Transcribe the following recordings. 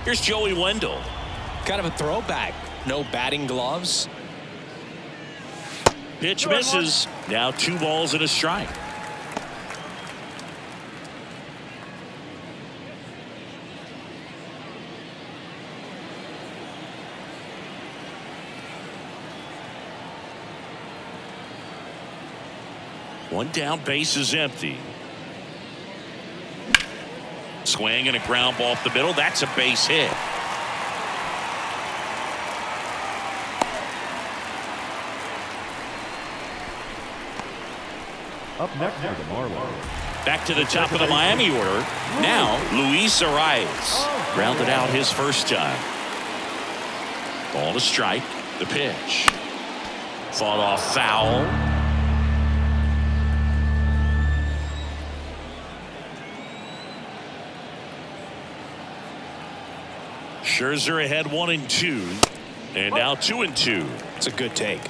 Here's Joey Wendell. Kind of a throwback. No batting gloves. Pitch misses. Now 2 balls and a strike. One down, base is empty. Swing and a ground ball up the middle. That's a base hit. Up next for the Marlins. Back to the top of the Miami order. Now, Luis Arias grounded out his first time. Ball to strike. The pitch. Fought off foul. Scherzer ahead 1-2. And now 2-2. It's a good take.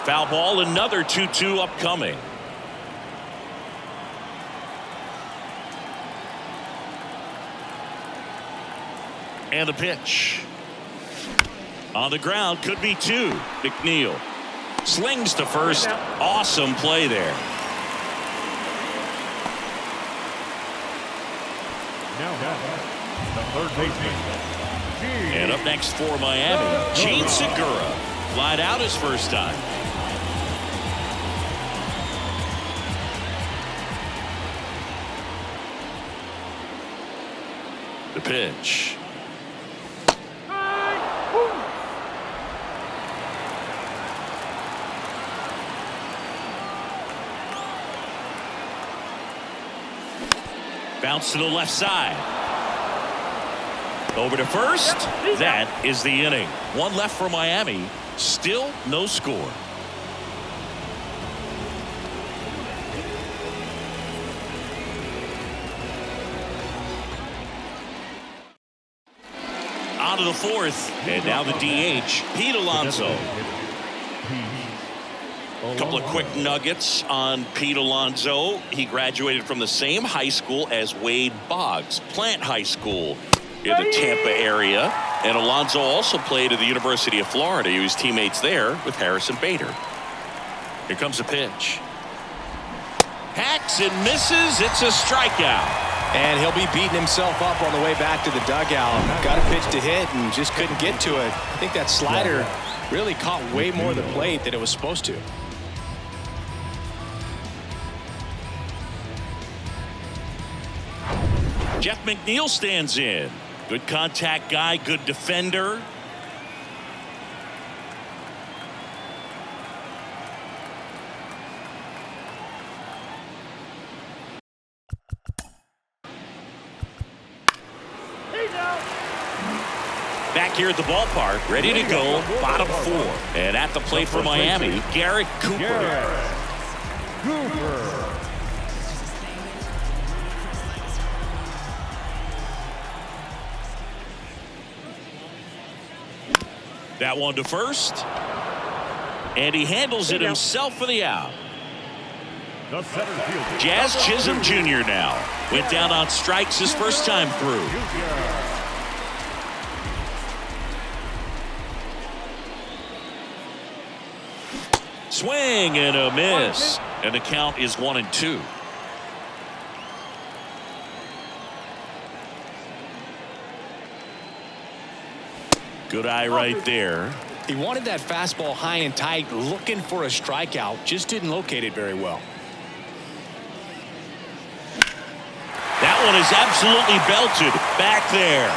Foul ball, another 2-2 upcoming. And the pitch. On the ground, could be 2. McNeil slings to first. Awesome play there. Now, the third baseman. And up next for Miami, Gene Segura. Flied out his first time. The pitch. Bounce to the left side. Over to first. That is the inning. One left for Miami. Still no score. On to the fourth. And now the DH, Pete Alonso. A couple of quick nuggets on Pete Alonso. He graduated from the same high school as Wade Boggs, Plant High School in the Tampa area. And Alonso also played at the University of Florida. He was teammates there with Harrison Bader. Here comes a pitch. Hacks and misses. It's a strikeout. And he'll be beating himself up on the way back to the dugout. Got a pitch to hit and just couldn't get to it. I think that slider really caught way more of the plate than it was supposed to. Jeff McNeil stands in. Good contact guy, good defender. Back here at the ballpark, ready to go, bottom 4. And at the plate for Miami, Garrett Cooper. That one to first. And he handles it himself for the out. Jazz Chisholm Jr. now. Went down on strikes his first time through. Swing and a miss. And the count is 1-2. Good eye right there. He wanted that fastball high and tight, looking for a strikeout. Just didn't locate it very well. That one is absolutely belted back there.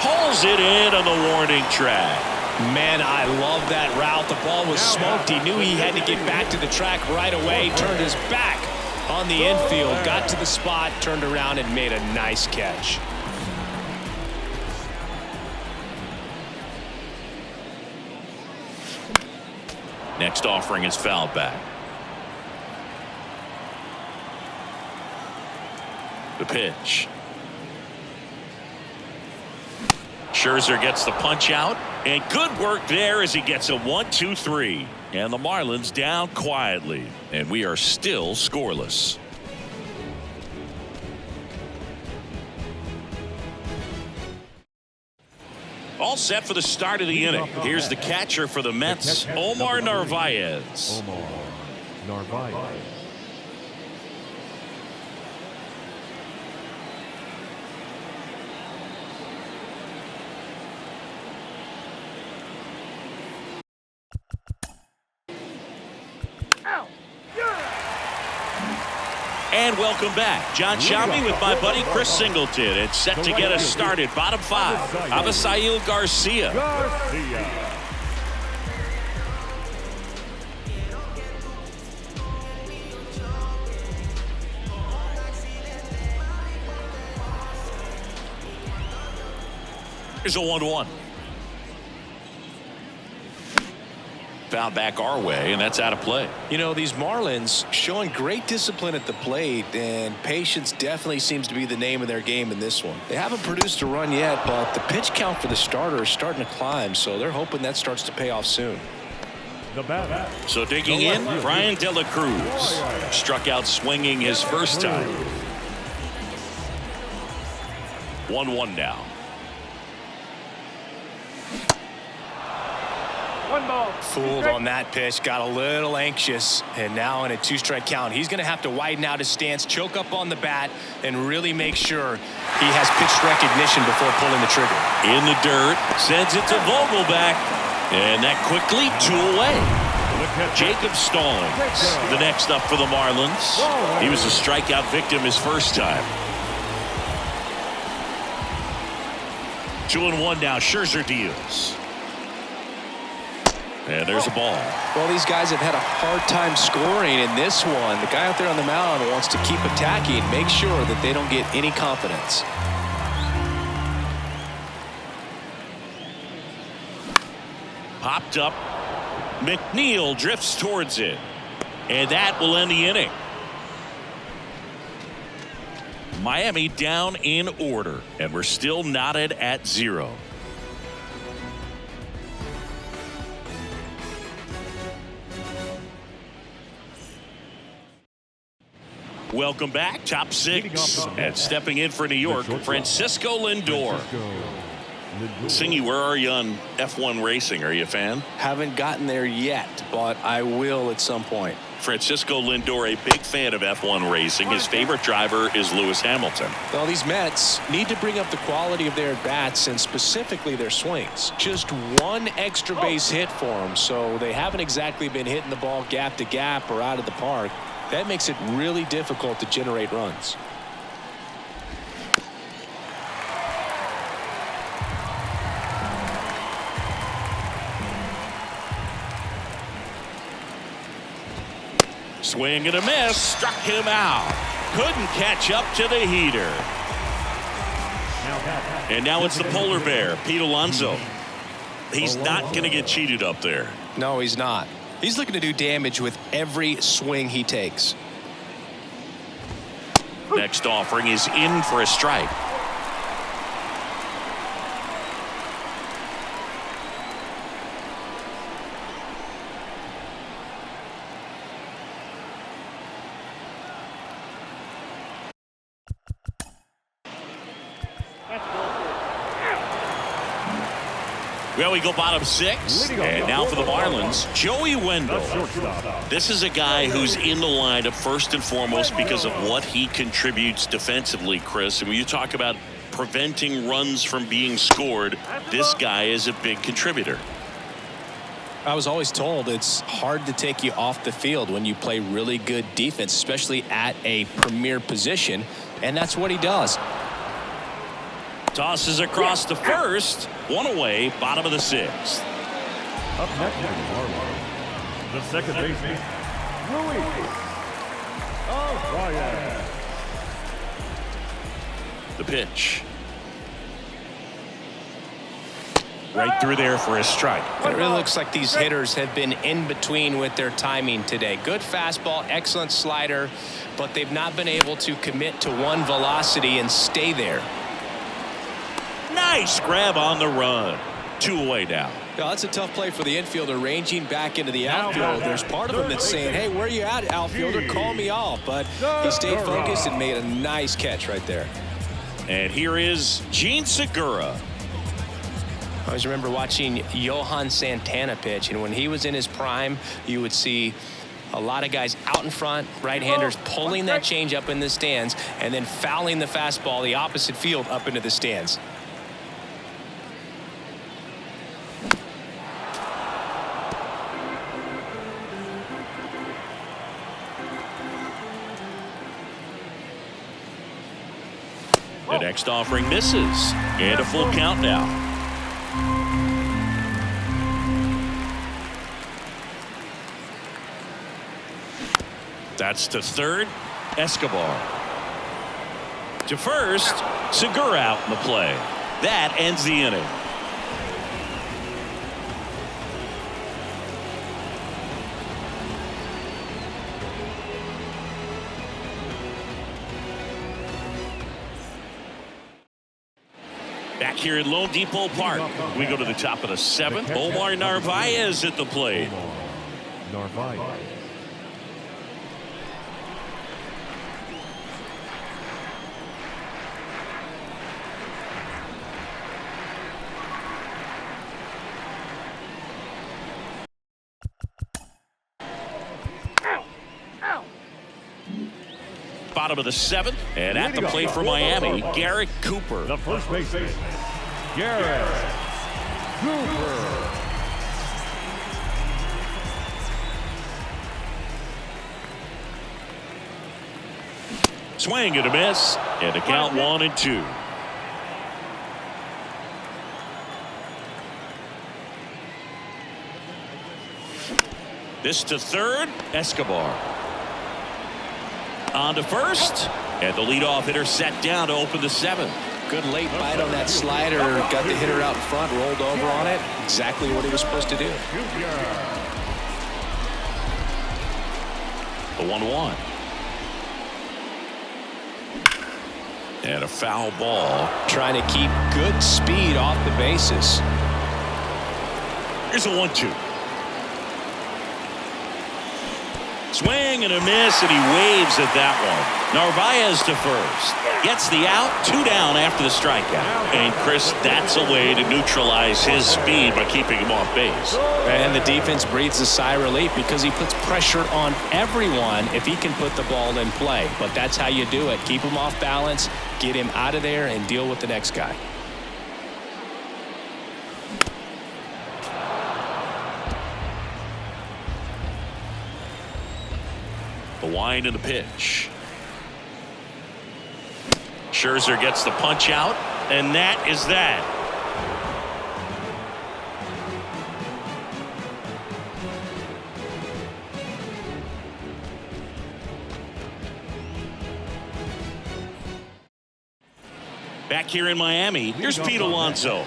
Pulls it in on the warning track. Man, I love that route. The ball was smoked. He knew he had to get back to the track right away. Turned his back on the infield. Got to the spot, turned around, and made a nice catch. Next offering is fouled back. The pitch. Scherzer gets the punch out, and good work there as he gets a 1-2-3. And the Marlins down quietly, and we are still scoreless. All set for the start of the inning. Here's the catcher for the Mets, Omar Narvaez. Omar Narvaez. And welcome back. John Shammy with my buddy Chris Singleton. It's set to get us started. Bottom 5. Avisail Garcia. Here's a 1-1. Foul back our way, and that's out of play. You know, these Marlins showing great discipline at the plate, and patience definitely seems to be the name of their game in this one. They haven't produced a run yet, but the pitch count for the starter is starting to climb, so they're hoping that starts to pay off soon. So digging in, Brian De La Cruz struck out swinging his first time. 1-1 now. Fooled on that pitch, got a little anxious, and now in a 2-strike count, he's going to have to widen out his stance, choke up on the bat, and really make sure he has pitch recognition before pulling the trigger. In the dirt, sends it to Vogelback, and that quickly 2 away. Jacob Stallings, the next up for the Marlins. He was a strikeout victim his first time. 2-1 now. Scherzer deals. And there's a ball. Well, these guys have had a hard time scoring in this one. The guy out there on the mound wants to keep attacking, make sure that they don't get any confidence. Popped up. McNeil drifts towards it. And that will end the inning. Miami down in order. And we're still knotted at 0. Welcome back. Top 6. And stepping in for New York, Francisco Lindor. Singy, where are you on F1 racing? Are you a fan? Haven't gotten there yet, but I will at some point. Francisco Lindor, a big fan of F1 racing. His favorite driver is Lewis Hamilton. Well, these Mets need to bring up the quality of their at-bats and specifically their swings. Just one extra base hit for them, so they haven't exactly been hitting the ball gap to gap or out of the park. That makes it really difficult to generate runs. Swing and a miss. Struck him out. Couldn't catch up to the heater. And now it's the polar bear, Pete Alonso. He's not going to get cheated up there. No, he's not. He's looking to do damage with every swing he takes. Next offering is in for a strike. Well, we go bottom 6, and now for the Marlins, Joey Wendell. This is a guy who's in the lineup first and foremost because of what he contributes defensively, Chris. And when you talk about preventing runs from being scored, this guy is a big contributor. I was always told it's hard to take you off the field when you play really good defense, especially at a premier position, and that's what he does. Tosses across the first. 1 away, bottom of the 6th. Up next for the Marlins, the second baseman, Luis Arraez. The pitch. Right through there for a strike. It really looks like these hitters have been in between with their timing today. Good fastball, excellent slider, but they've not been able to commit to one velocity and stay there. Nice grab on the run. 2 away now. Yeah, that's a tough play for the infielder, ranging back into the outfield. There's part of him that's saying, hey, where you at, outfielder? Call me off. But he stayed focused and made a nice catch right there. And here is Gene Segura. I always remember watching Johan Santana pitch, and when he was in his prime, you would see a lot of guys out in front, right-handers pulling that change up in the stands and then fouling the fastball the opposite field up into the stands. The next offering misses, and a full count now. That's to third, Escobar. To first, Segura out in the play. That ends the inning. Back here at Lone Depot Park, we go to the top of the 7th. Omar Narvaez at the plate. Narvaez. Bottom of the 7th, and at the plate for Miami, Garrett Cooper. The first baseman, Garrett Cooper. Swing and a miss, and a count 1-2. This to third, Escobar. On to first, and the leadoff hitter set down to open the 7th. Good late bite on that slider. Got the hitter out in front, rolled over on it. Exactly what he was supposed to do. The 1-1. And a foul ball. Trying to keep good speed off the bases. Here's a 1-2. Swing and a miss, and he waves at that one. Narvaez to first. Gets the out, 2 down after the strikeout. And Chris, that's a way to neutralize his speed by keeping him off base. And the defense breathes a sigh of relief because he puts pressure on everyone if he can put the ball in play. But that's how you do it. Keep him off balance, get him out of there, and deal with the next guy. The wind and the pitch. Scherzer gets the punch out, and that is that. Back here in Miami, here's Pete Alonso.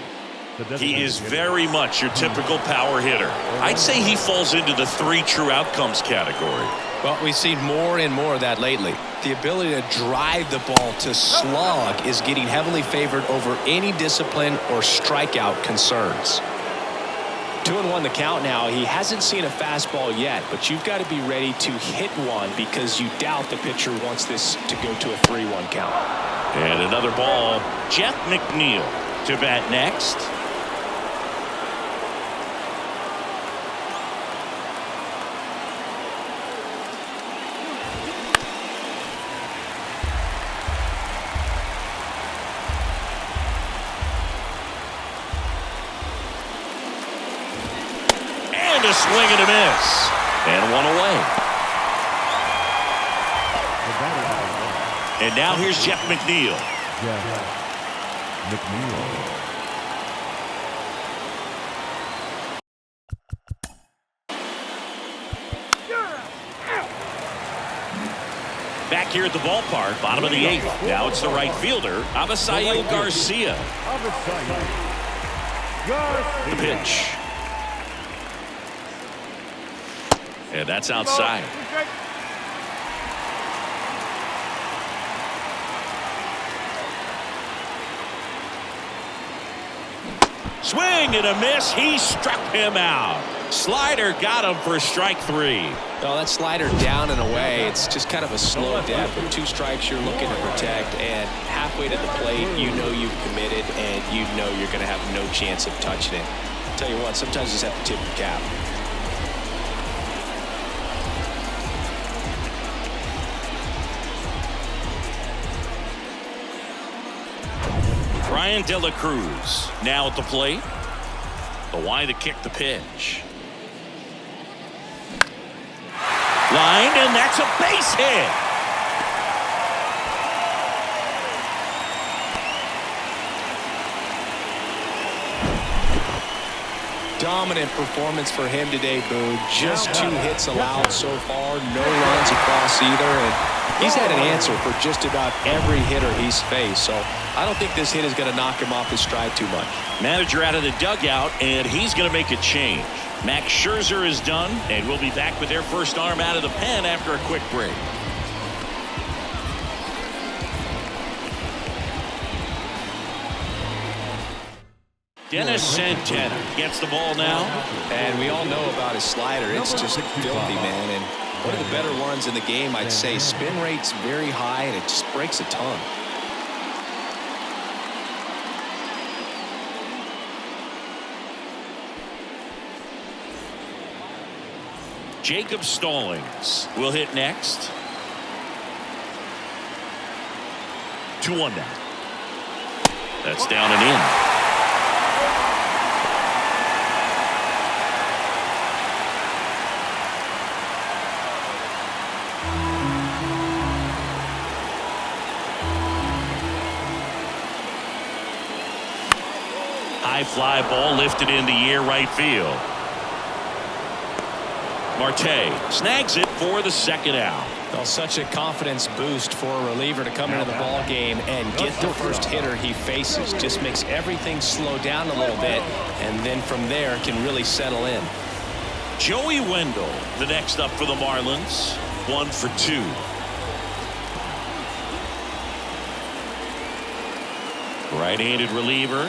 He is very much your typical power hitter. I'd say he falls into the 3 true outcomes category. Well, we've seen more and more of that lately. The ability to drive the ball to slog is getting heavily favored over any discipline or strikeout concerns. 2-1 the count now. He hasn't seen a fastball yet, but you've got to be ready to hit one because you doubt the pitcher wants this to go to a 3-1 count. And another ball. Jeff McNeil to bat next. A swing and a miss, and 1 away. And now here's Jeff McNeil. Back here at the ballpark, bottom of the 8th. Now it's the right fielder, Avisail Garcia. The pitch. And that's outside. Swing and a miss. He struck him out. Slider got him for strike 3. Well, that slider down and away, it's just kind of a slow death. With 2 strikes, you're looking to protect, and halfway to the plate, you know you've committed, and you know you're going to have no chance of touching it. Tell you what, sometimes you just have to tip the cap. Ryan De La Cruz now at the plate. The Y to kick the pitch. Lined, and that's a base hit. Dominant performance for him today, Boo. Just 2 hits allowed so far, no runs across either, and he's had an answer for just about every hitter he's faced, so I don't think this hit is going to knock him off his stride too much. Manager out of the dugout, and he's going to make a change. Max Scherzer is done, and we'll be back with their first arm out of the pen after a quick break. Dennis Santana gets the ball now. And we all know about his slider. It's just filthy, man. And one of the better ones in the game, I'd say. Spin rate's very high, and it just breaks a ton. Jacob Stallings will hit next. 2-1 now. That's down and in. High fly ball lifted into air right field. Marte snags it for the second out. Well, such a confidence boost for a reliever to come into the ball game and get the first hitter he faces. Just makes everything slow down a little bit, and then from there can really settle in. Joey Wendell, the next up for the Marlins. 1 for 2. Right-handed reliever.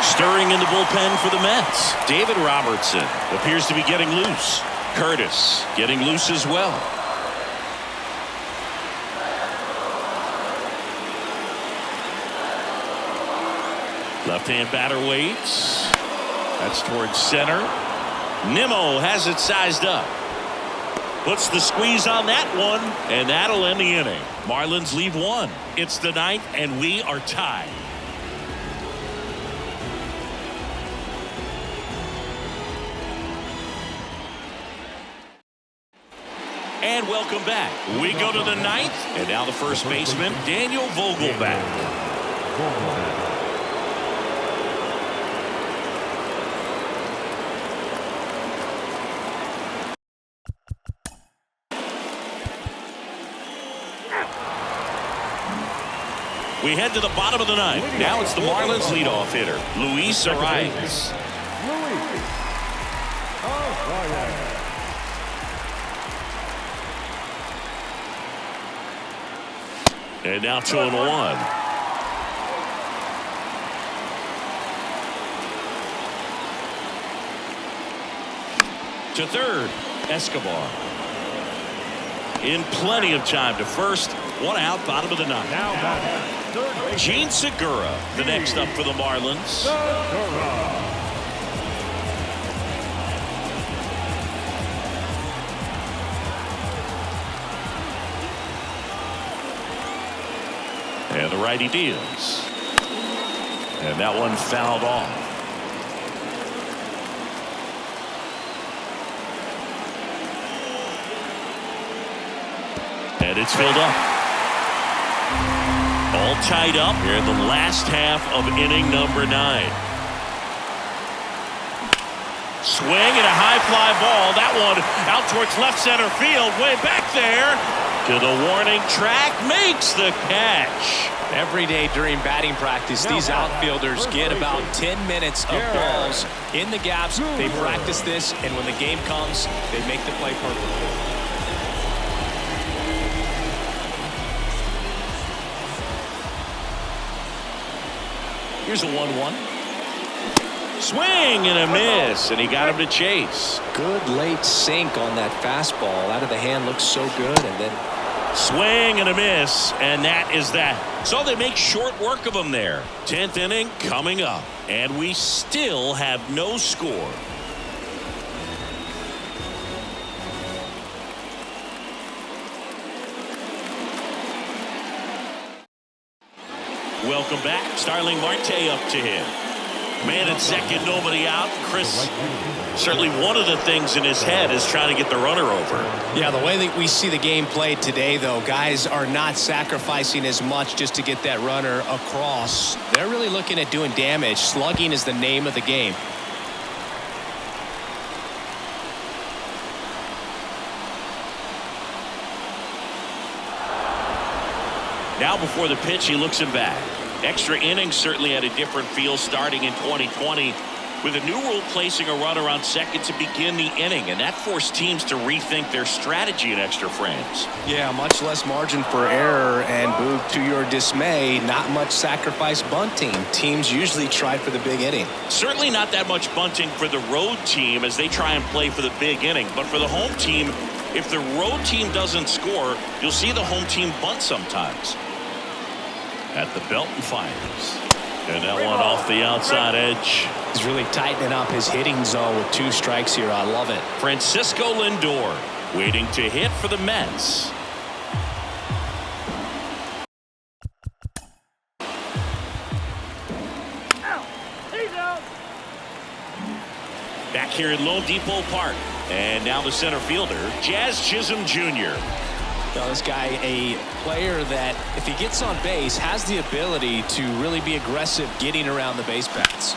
Stirring in the bullpen for the Mets. David Robertson appears to be getting loose. Curtis getting loose as well. Left-hand batter waits. That's towards center. Nimmo has it sized up. Puts the squeeze on that one, and that'll end the inning. Marlins lead 1. It's the 9th, and we are tied. And welcome back. We go to the 9th, and now the first baseman, Daniel Vogelbach. We head to the bottom of the 9th. Now it's the Marlins leadoff hitter, Luis Arias. And now 2-1. To third, Escobar. In plenty of time to first. 1 out, bottom of the 9th. Gene Segura, the next up for the Marlins. And the righty deals. And that one fouled off. And it's filled up. All tied up here in the last half of inning number 9. Swing and a high fly ball. That one out towards left center field. Way back there. To the warning track, makes the catch. Every day during batting practice, these outfielders get about 10 minutes of balls in the gaps. They practice this, and when the game comes, they make the play perfectly. Here's a 1-1. Swing and a miss, and he got him to chase. Good late sink on that fastball. Out of the hand looks so good, and then swing and a miss, and that is that. So they make short work of him there. 10th inning coming up, and we still have no score. Welcome back. Starling Marte up to him. Man at second, nobody out. Chris, certainly one of the things in his head is trying to get the runner over. Yeah, the way that we see the game played today, though, guys are not sacrificing as much just to get that runner across. They're really looking at doing damage. Slugging is the name of the game. Now before the pitch, he looks him back. Extra innings certainly had a different feel starting in 2020 with a new rule placing a runner on second to begin the inning, and that forced teams to rethink their strategy in extra frames. Yeah, much less margin for error, and Boog, to your dismay, not much sacrifice bunting. Teams usually try for the big inning. Certainly not that much bunting for the road team as they try and play for the big inning, but for the home team, if the road team doesn't score, you'll see the home team bunt sometimes. At the belt and fires. And that one off the outside edge. He's really tightening up his hitting zone with 2 strikes here. I love it. Francisco Lindor waiting to hit for the Mets. Back here at Lone Depot Park. And now the center fielder, Jazz Chisholm Jr. Now, this guy, a player that, if he gets on base, has the ability to really be aggressive getting around the base paths.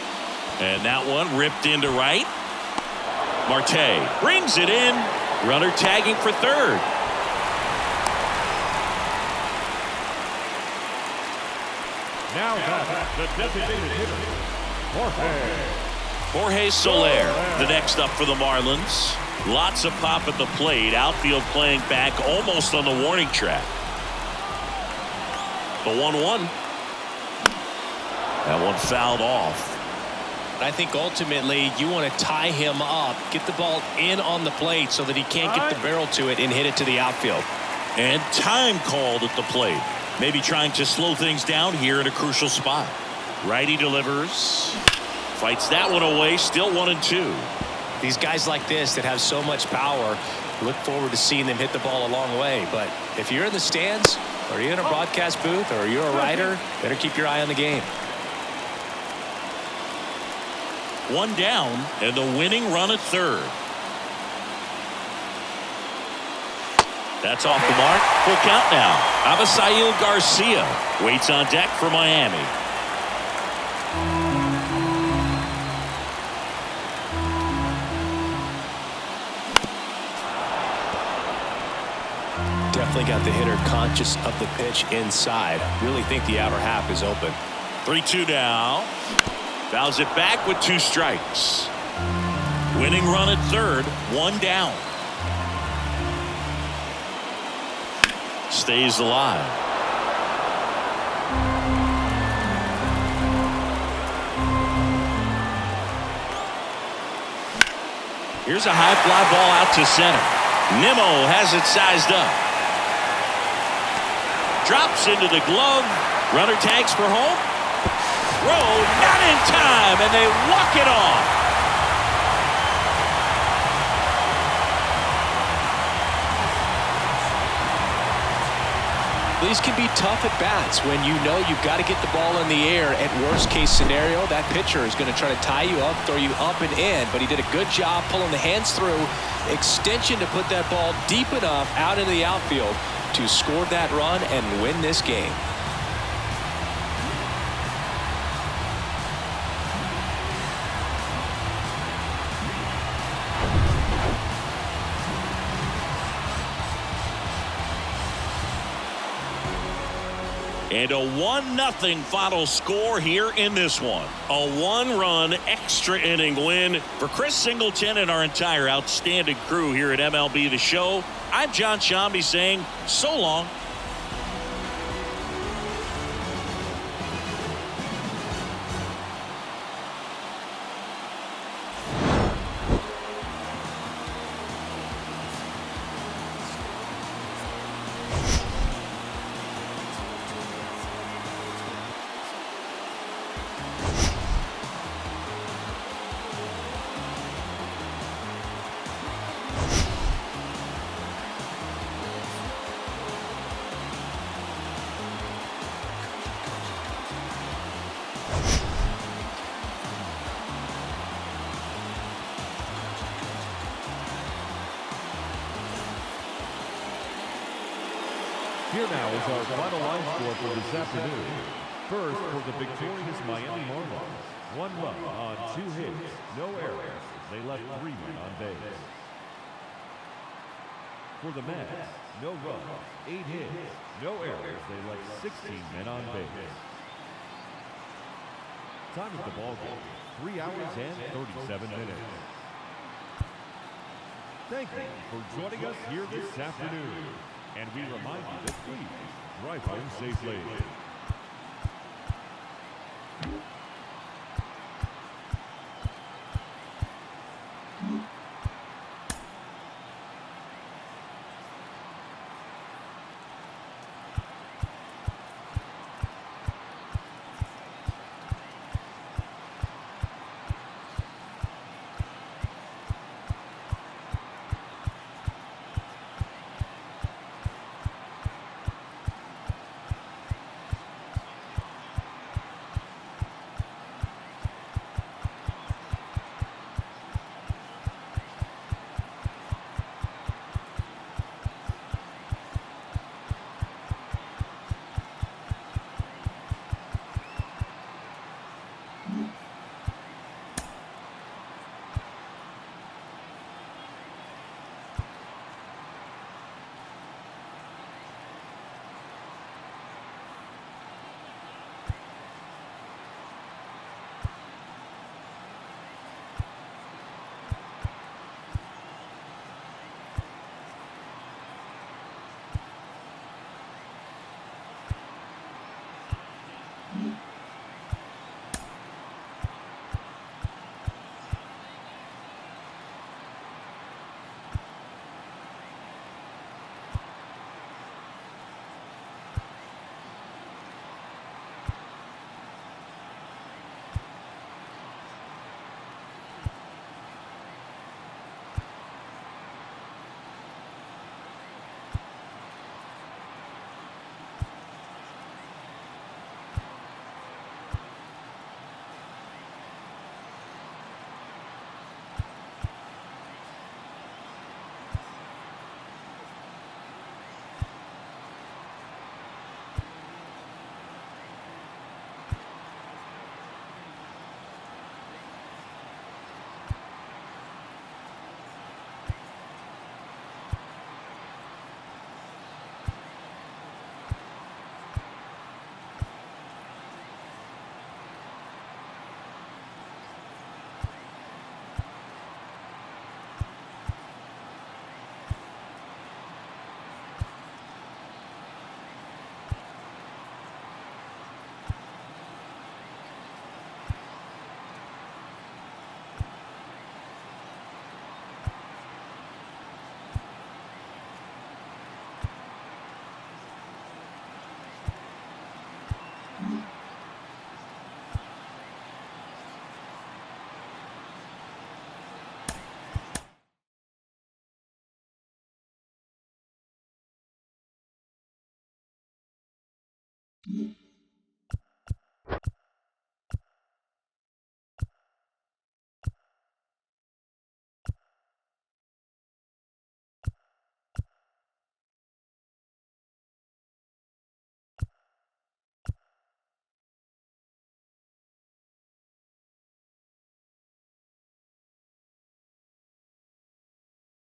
And that one ripped into right. Marte brings it in. Runner tagging for third. Now the designated hitter, Jorge Soler, the next up for the Marlins. Lots of pop at the plate. Outfield playing back almost on the warning track. The 1-1. That one fouled off. I think ultimately you want to tie him up, get the ball in on the plate so that he can't get the barrel to it and hit it to the outfield. And time called at the plate. Maybe trying to slow things down here in a crucial spot. Righty delivers. Fights that one away. Still 1-2. These guys like this that have so much power, look forward to seeing them hit the ball a long way. But if you're in the stands, or you're in a broadcast booth, or you're a writer, better keep your eye on the game. One down, and the winning run at third. That's off the mark. Full count now. Avisail Garcia waits on deck for Miami. Definitely got the hitter conscious of the pitch inside. Really think the outer half is open. 3-2 now. Fouls it back with 2 strikes. Winning run at third, 1 down. Stays alive. Here's a high fly ball out to center. Nimmo has it sized up. Drops into the glove. Runner tags for home. Throw not in time, and they walk it off. These can be tough at bats when you know you've got to get the ball in the air. At worst case scenario, that pitcher is going to try to tie you up, throw you up and in, but he did a good job pulling the hands through. Extension to put that ball deep enough out into the outfield to score that run and win this game. And a 1-0 final score here in this one. A 1-run extra inning win for Chris Singleton and our entire outstanding crew here at MLB The Show. I'm John Shambi saying so long. Here now is our final line score for this afternoon. First, for the victorious Miami Marlins. 1 run on 2 hits, no errors. They left 3 men on base. For the Mets, no runs, 8 hits, no errors. They left 16 men on base. Time of the ball game, 3 hours and 37 minutes. Thank you for joining us here this afternoon. And we remind you that please drive home safely.